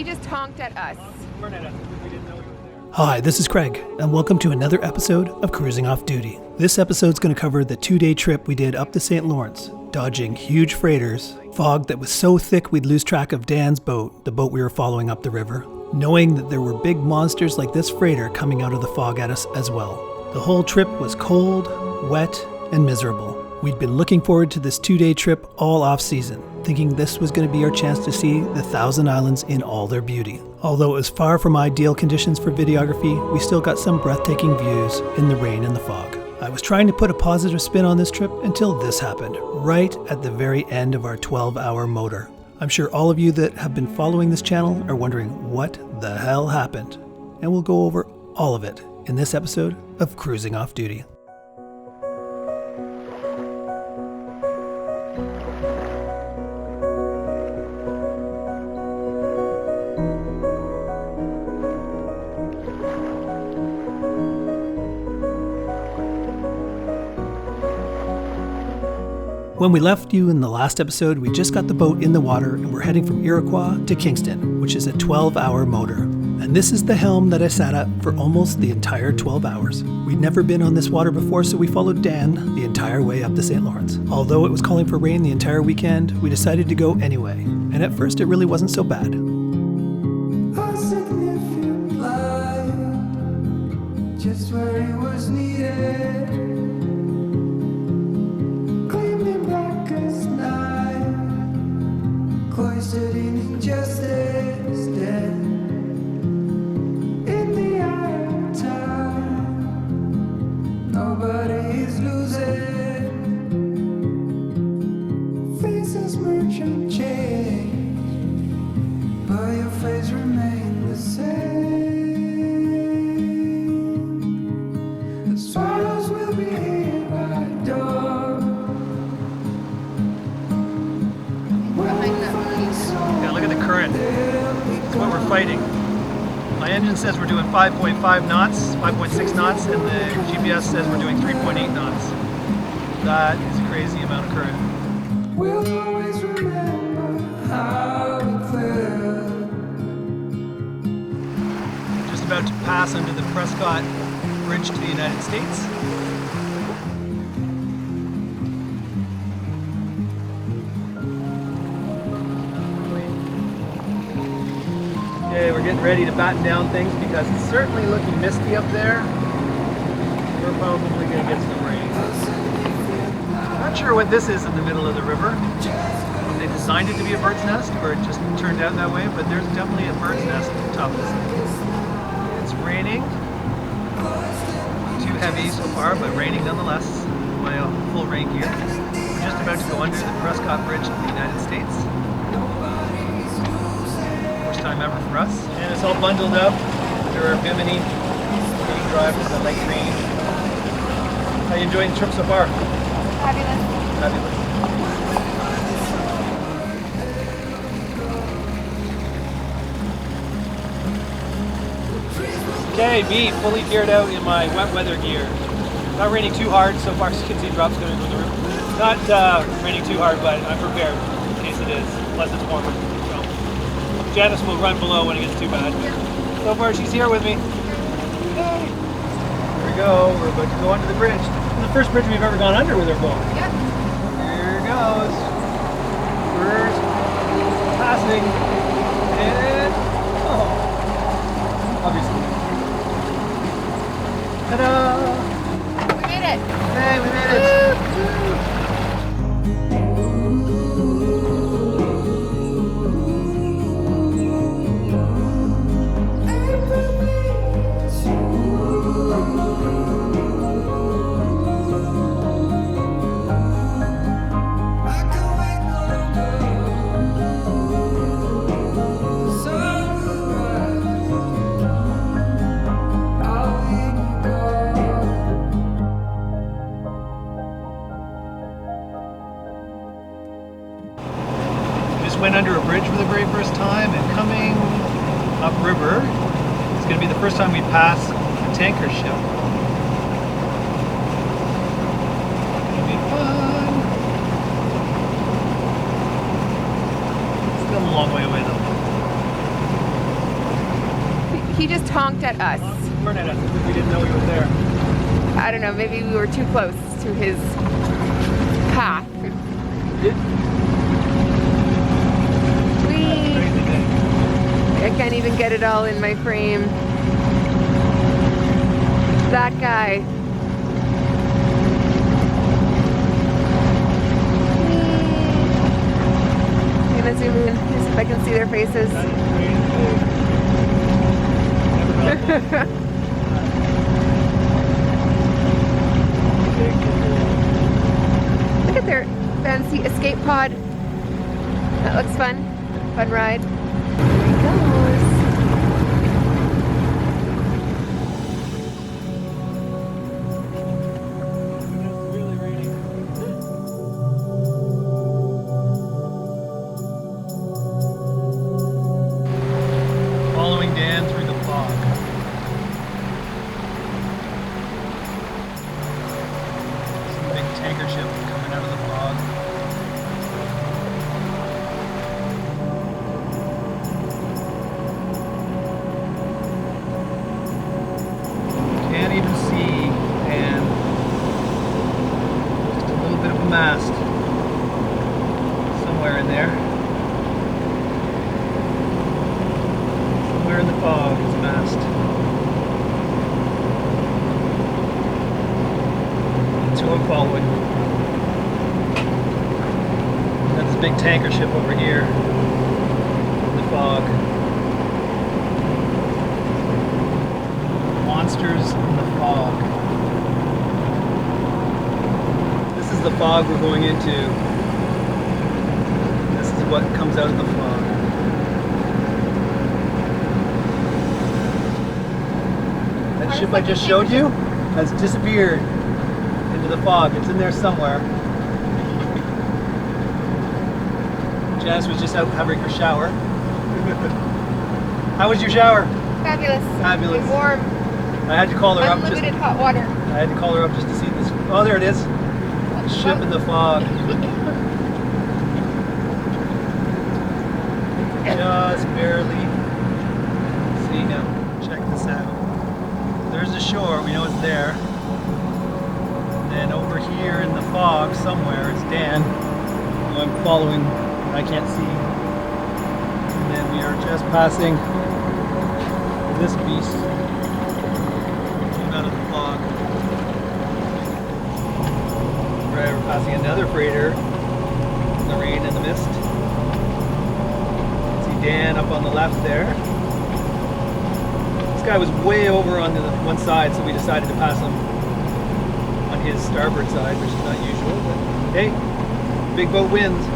He just honked at us. Hi, this is Craig, and welcome to another episode of Cruising Off Duty. This episode's going to cover the 2-day trip we did up the St. Lawrence, dodging huge freighters, fog that was so thick we'd lose track of Dan's boat, the boat we were following up the river, knowing that there were big monsters like this freighter coming out of the fog at us as well. The whole trip was cold, wet, and miserable. We'd been looking forward to this 2-day trip all off-season, thinking this was going to be our chance to see the Thousand Islands in all their beauty. Although it was far from ideal conditions for videography, we still got some breathtaking views in the rain and the fog. I was trying to put a positive spin on this trip until this happened, right at the very end of our 12-hour motor. I'm sure all of you that have been following this channel are wondering what the hell happened, and we'll go over all of it in this episode of Cruising Off Duty. When we left you in the last episode, we just got the boat in the water and we're heading from Iroquois to Kingston, which is a 12-hour motor. And this is the helm that I sat at for almost the entire 12 hours. We'd never been on this water before, so we followed Dan the entire way up the St. Lawrence. Although it was calling for rain the entire weekend, we decided to go anyway. And at first it really wasn't so bad. A significant light, just where it was needed. Cloistered in injustice, dead in the eye of time. Nobody is losing. Faces merge and change, but your face remains the same. The swallows will be here by dawn. Yeah, look at the current. That's what we're fighting. My engine says we're doing 5.5 knots, 5.6 knots, and the GPS says we're doing 3.8 knots. That is a crazy amount of current. We'll always remember how we felt. Just about to pass under the Prescott Bridge to the United States. Okay, we're getting ready to batten down things because it's certainly looking misty up there. We're probably going to get some rain. Not sure what this is in the middle of the river. If they designed it to be a bird's nest or it just turned out that way, but there's definitely a bird's nest at the top of this thing. It's raining. Not too heavy so far, but raining nonetheless. My full rain gear. We're just about to go under the Prescott Bridge to the United States. Time ever for us, and it's all bundled up. There are Bimini being drivers that like rain. How you enjoying the trip so far? Fabulous. Fabulous. Okay, me fully geared out in my wet weather gear. Not raining too hard so far, as you can see drops going through the roof. Not raining too hard, but I'm prepared in case it is, unless it's warmer. Janice will run below when it gets too bad. So far, she's here with me. Hey. Here we go. We're about to go under the bridge. It's the first bridge we've ever gone under with our boat. Yep. Here it goes. First passing. And obviously. Ta-da! We made it. Hey, we made it. Went under a bridge for the very first time, and coming upriver, it's going to be the first time we pass a tanker ship. It'll be fun. Still a long way away though. He just honked at us. We're at us because we didn't know he was there. I don't know, maybe we were too close to his path. I can't even get it all in my frame. That guy. I'm gonna zoom in, see if I can see their faces. Look at their fancy escape pod. That looks fun. Fun ride. There he goes. Following Dan through the fog. Some big tanker ship coming out of the fog. Can't even see Dan. Just a little bit of a mast somewhere in there. Somewhere in the fog is a mast. That's who I'm following. Got this big tanker ship over here in the fog. Monsters in the fog. This is the fog we're going into. This is what comes out of the fog. That ship I just showed you has disappeared into the fog. It's in there somewhere. Jazz was just out having her shower. How was your shower? Fabulous. Fabulous. And warm. I had to call her up just. Unlimited hot water. I had to call her up just to see this. Oh, there it is. Ship in the fog. Just barely. See now. Check this out. There's the shore. We know it's there. And then over here in the fog somewhere is Dan, who I'm following. I can't see. And then we are just passing this beast. Came out of the fog. Right, we're passing another freighter in the rain and the mist. See Dan up on the left there. This guy was way over on the one side, so we decided to pass him on his starboard side, which is not usual, but hey, big boat wins.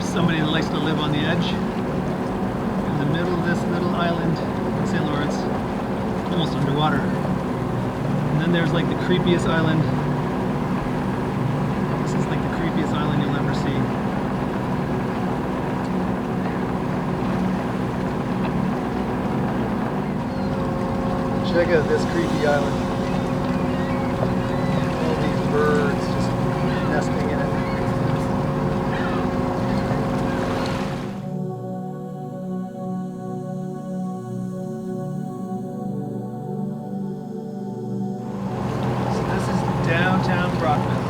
Somebody that likes to live on the edge in the middle of this little island in St. Lawrence, almost underwater. And then there's like the creepiest island. This is like the creepiest island you'll ever see. Check out this creepy island. All these birds just nesting in it. Downtown Brockville.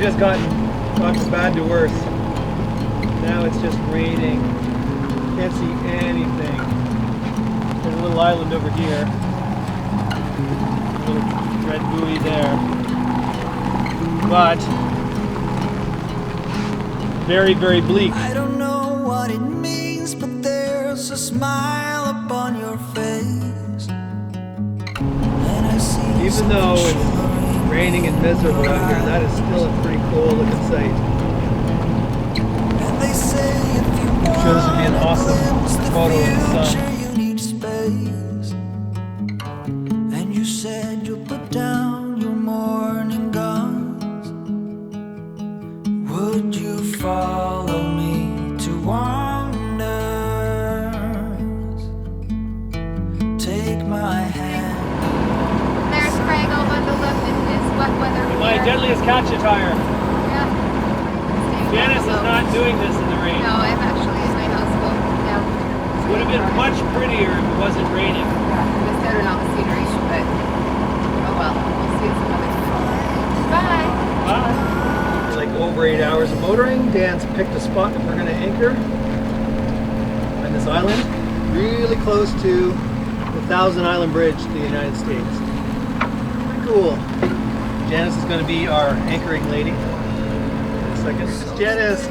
just gone from bad to worse. Now it's just raining. Can't see anything. There's a little island over here. A little red buoy there. But very, very bleak. I don't know what it means, but there's a smile upon your face. And I see Even though it's raining and miserable out here, that is still a pretty cool looking sight. and they say if you Shows to be an awesome glimpse the photo of the sun. future, you need space. And you said you'll put down your morning guns. Would you follow me to wonders? Take my hand. There's Craig over the left in his wet weather. My gear. deadliest catch attire. Yeah. Staying Janice is close. not doing this in the rain. No, I'm actually in my houseboat now. It would have been much prettier if it wasn't raining. Yeah, missed out on all the scenery, but oh well. We'll see it some other time. Bye. Like over 8 hours of motoring. Dan's picked a spot that we're going to anchor on this island, really close to the Thousand Island Bridge to the United States. Pretty cool. Janice is going to be our anchoring lady. In a second. This is Janice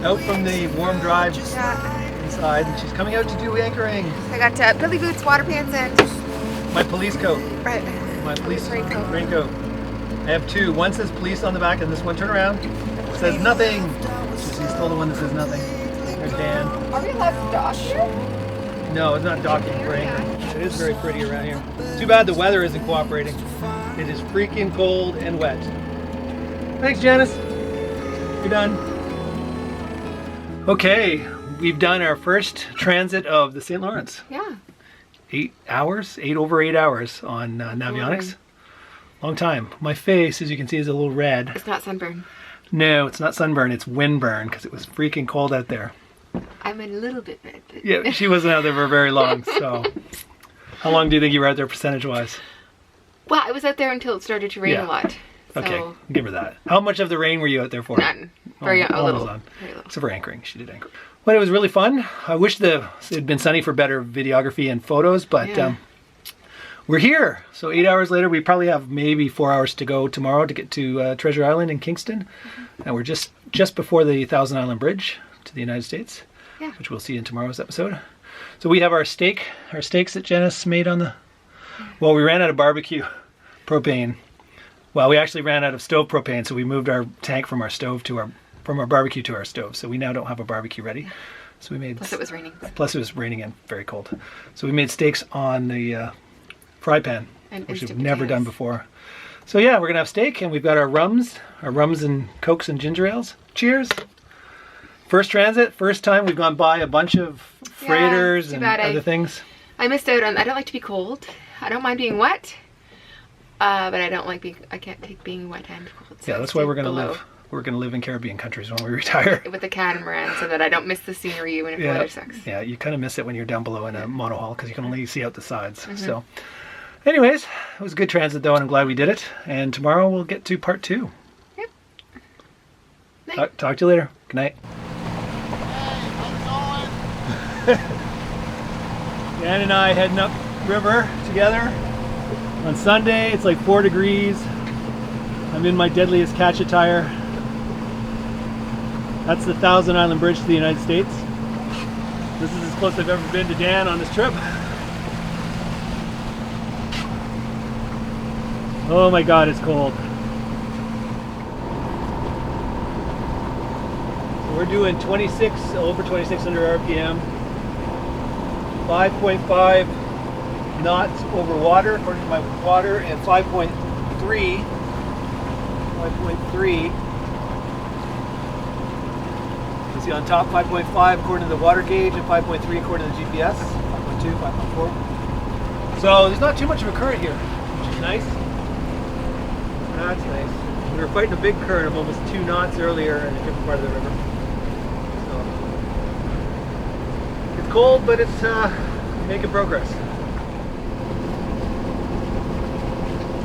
out from the warm drive Yeah. inside, and she's coming out to do anchoring. I got billy boots, water pants, and My police coat. right. My police Raincoat. raincoat. I have two. One says police on the back, and this one, turn around, says nothing. She's still the one that says nothing. There's Dan. Are we allowed to dock here? No, it's not docking for anchoring. It is very pretty around here. Too bad the weather isn't cooperating. It is freaking cold and wet. Thanks, Janice. You're done. Okay, we've done our first transit of the St. Lawrence. Yeah. 8 hours, over 8 hours on Navionics. Long time. My face, as you can see, is a little red. It's not sunburn. No, it's not sunburn, it's windburn because it was freaking cold out there. I'm a little bit red. But Yeah, she wasn't out there for very long, so. How long do you think you were out there percentage-wise? Well, I was out there until it started to rain Yeah. a lot. So Okay, give her that. How much of the rain were you out there for? None. Very a Almost little. none. Very little. Except for anchoring, she did anchor. Well, it was really fun. I wish it had been sunny for better videography and photos, but Yeah. we're here. So 8 hours later, we probably have maybe 4 hours to go tomorrow to get to Treasure Island in Kingston. And we're just before the Thousand Island Bridge to the United States, Yeah. which we'll see in tomorrow's episode. So we have our steaks that Janice made on the... Well, we ran out of barbecue propane. Well, we actually ran out of stove propane, so we moved our tank from our stove to from our barbecue to our stove. So we now don't have a barbecue ready. So we made... Plus it was raining. Plus it was raining and very cold. So we made steaks on the fry pan, And which we've instant never done potatoes. before. So yeah, we're gonna have steak, and we've got our rums and cokes and ginger ales. Cheers! First transit, first time we've gone by a bunch of freighters too and bad other things. I missed out on. I don't like to be cold. I don't mind being wet. But I don't like being. I can't take being wet and cold. So Yeah, I that's why stay we're gonna below live. We're gonna live in Caribbean countries when we retire. with the catamaran, so that I don't miss the scenery even if the weather sucks. Yeah, you kind of miss it when you're down below in a monohull because you can only see out the sides. Mm-hmm. So, anyways, it was a good transit though, and I'm glad we did it. And tomorrow we'll get to part 2. Yep. Night. Talk to you later. Good night. Dan and I heading up river together on Sunday. It's like 4 degrees. I'm in my deadliest catch attire. That's the Thousand Island Bridge to the United States. This is as close as I've ever been to Dan on this trip. Oh my God, it's cold. So we're doing over 2600 RPM, 5.5 knots over water, according to my water, and 5.3. You see on top 5.5 according to the water gauge, and 5.3 according to the GPS, 5.2, 5.4. So there's not too much of a current here, which is nice. That's nice. We were fighting a big current of almost 2 knots earlier in a different part of the river. So it's cold, but it's making progress.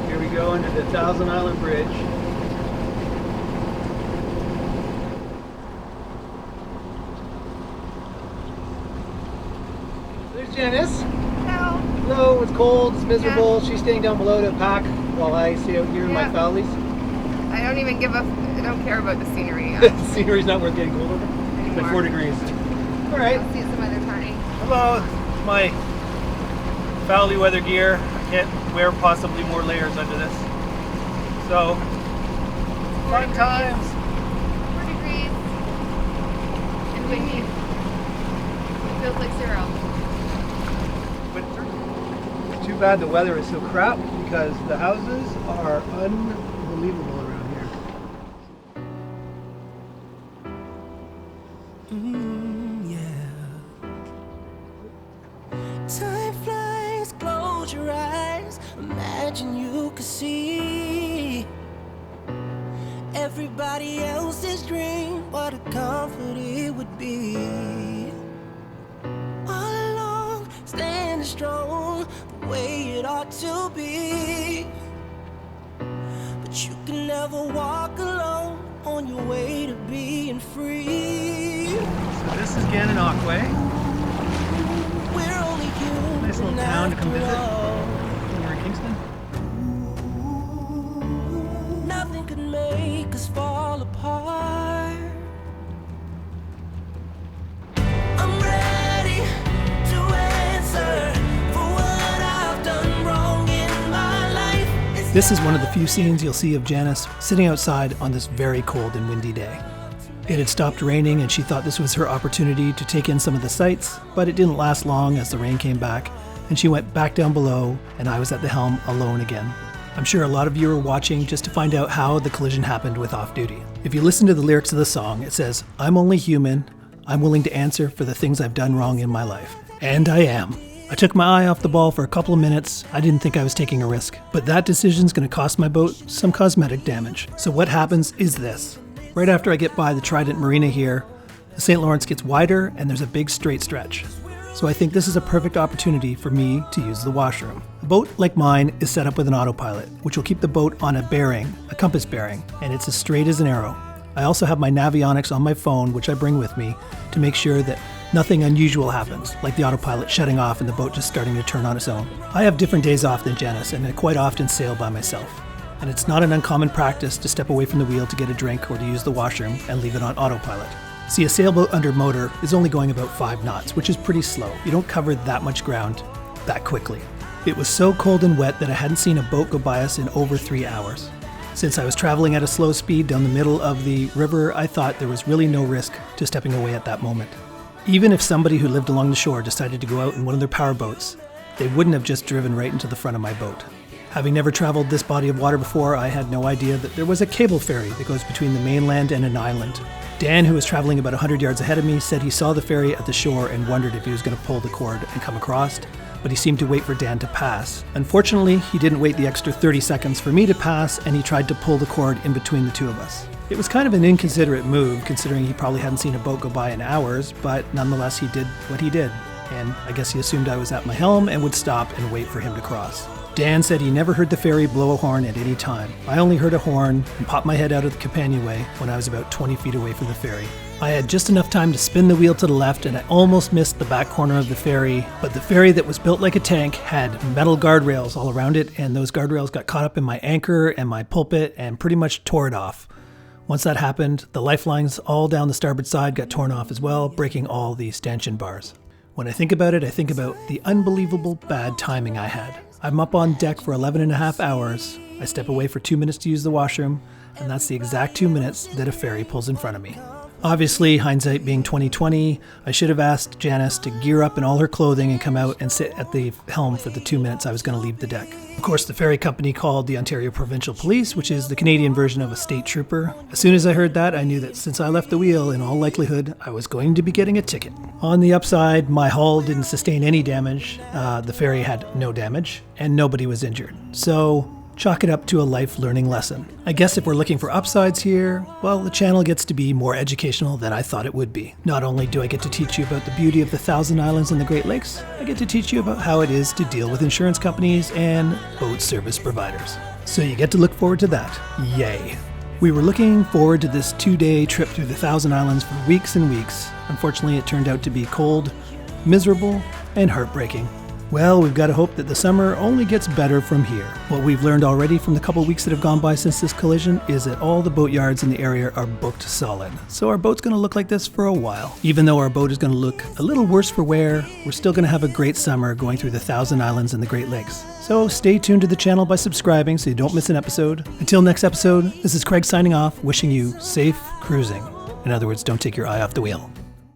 Here we go into the Thousand Island Bridge. Janice. Hello. Hello, it's cold, it's miserable. She's staying down below to pack while I stay out here in my Yeah. Fowlies. I don't care about the scenery The scenery's not worth getting colder. It's anymore. like 4 degrees. All right. I'll see you some other time. Hello, my Fowley weather gear. I can't wear possibly more layers under this. So, fun times. 4 degrees. And windy. It feels like 0. Winter. Too bad the weather is so crap because the houses are unbelievable around here. Time flies, close your eyes. Imagine you could see everybody else's dream. What a comfort it would be. All along, standing strong, the way it ought to be. But you can never walk alone on your way to being free. So this is Gananoque. We're only human. Nice little town to come after visit. all. We're in Kingston. Nothing could make us fall apart. I'm ready to answer for what I've done wrong in my life. This is one of the few scenes you'll see of Janice sitting outside on this very cold and windy day. It had stopped raining and she thought this was her opportunity to take in some of the sights, but it didn't last long as the rain came back and she went back down below and I was at the helm alone again. I'm sure a lot of you are watching just to find out how the collision happened with Off Duty. If you listen to the lyrics of the song, it says, "I'm only human. I'm willing to answer for the things I've done wrong in my life." And I am. I took my eye off the ball for a couple of minutes. I didn't think I was taking a risk, but that decision's going to cost my boat some cosmetic damage. So what happens is this. Right after I get by the Trident Marina here, the St. Lawrence gets wider and there's a big straight stretch. So I think this is a perfect opportunity for me to use the washroom. A boat like mine is set up with an autopilot, which will keep the boat on a bearing, a compass bearing, and it's as straight as an arrow. I also have my Navionics on my phone, which I bring with me to make sure that nothing unusual happens, like the autopilot shutting off and the boat just starting to turn on its own. I have different days off than Janice, and I quite often sail by myself. And it's not an uncommon practice to step away from the wheel to get a drink or to use the washroom and leave it on autopilot. See, a sailboat under motor is only going about 5 knots, which is pretty slow. You don't cover that much ground that quickly. It was so cold and wet that I hadn't seen a boat go by us in over 3 hours. Since I was traveling at a slow speed down the middle of the river, I thought there was really no risk to stepping away at that moment. Even if somebody who lived along the shore decided to go out in one of their power boats, they wouldn't have just driven right into the front of my boat. Having never traveled this body of water before, I had no idea that there was a cable ferry that goes between the mainland and an island. Dan, who was traveling about 100 yards ahead of me, said he saw the ferry at the shore and wondered if he was going to pull the cord and come across, but he seemed to wait for Dan to pass. Unfortunately, he didn't wait the extra 30 seconds for me to pass, and he tried to pull the cord in between the two of us. It was kind of an inconsiderate move, considering he probably hadn't seen a boat go by in hours, but nonetheless he did what he did, and I guess he assumed I was at my helm and would stop and wait for him to cross. Dan said he never heard the ferry blow a horn at any time. I only heard a horn and popped my head out of the companionway when I was about 20 feet away from the ferry. I had just enough time to spin the wheel to the left and I almost missed the back corner of the ferry, but the ferry that was built like a tank had metal guardrails all around it, and those guardrails got caught up in my anchor and my pulpit and pretty much tore it off. Once that happened, the lifelines all down the starboard side got torn off as well, breaking all the stanchion bars. When I think about it, I think about the unbelievable bad timing I had. I'm up on deck for 11 and a half hours. I step away for 2 minutes to use the washroom, and that's the exact 2 minutes that a ferry pulls in front of me. Obviously, hindsight being 2020, I should have asked Janice to gear up in all her clothing and come out and sit at the helm for the 2 minutes I was going to leave the deck. Of course, the ferry company called the Ontario Provincial Police, which is the Canadian version of a state trooper. As soon as I heard that, I knew that since I left the wheel, in all likelihood, I was going to be getting a ticket. On the upside, my hull didn't sustain any damage, the ferry had no damage, and nobody was injured. So, chalk it up to a life learning lesson. I guess if we're looking for upsides here, well, the channel gets to be more educational than I thought it would be. Not only do I get to teach you about the beauty of the Thousand Islands and the Great Lakes, I get to teach you about how it is to deal with insurance companies and boat service providers. So you get to look forward to that. Yay. We were looking forward to this 2-day trip through the Thousand Islands for weeks and weeks. Unfortunately, it turned out to be cold, miserable, and heartbreaking. Well, we've got to hope that the summer only gets better from here. What we've learned already from the couple weeks that have gone by since this collision is that all the boatyards in the area are booked solid. So our boat's going to look like this for a while. Even though our boat is going to look a little worse for wear, we're still going to have a great summer going through the Thousand Islands and the Great Lakes. So stay tuned to the channel by subscribing so you don't miss an episode. Until next episode, this is Craig signing off, wishing you safe cruising. In other words, don't take your eye off the wheel.